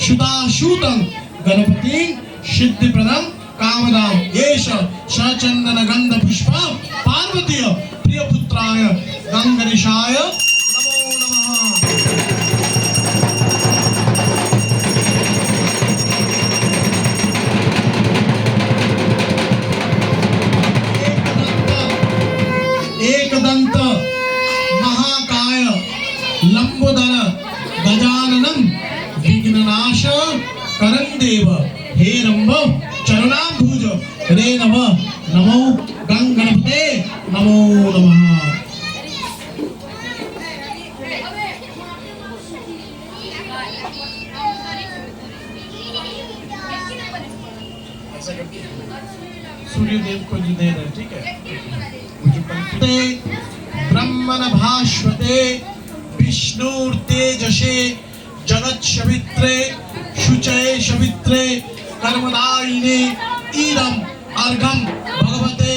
शुताशूतं गणपति सिद्धिप्रदं कामदां एष सचंदन गंध पुष्प पार्वतीय प्रियपुत्राय गंगणेशाय नमो नमः। एकदंत महाकाय लंबोदर गजाननं विघ्ननाश करंदेव हे रंभ चरणाम्बुज रे नमः नमो गंगणपते नमो नमः। सूर्यदेव को जी दे रहे, ठीक है। ब्रह्मण भास्वते विष्णुर्तेजसे जगत्सवित्रे शुचये सवित्रे कर्मदायिने इदं अर्घं भगवते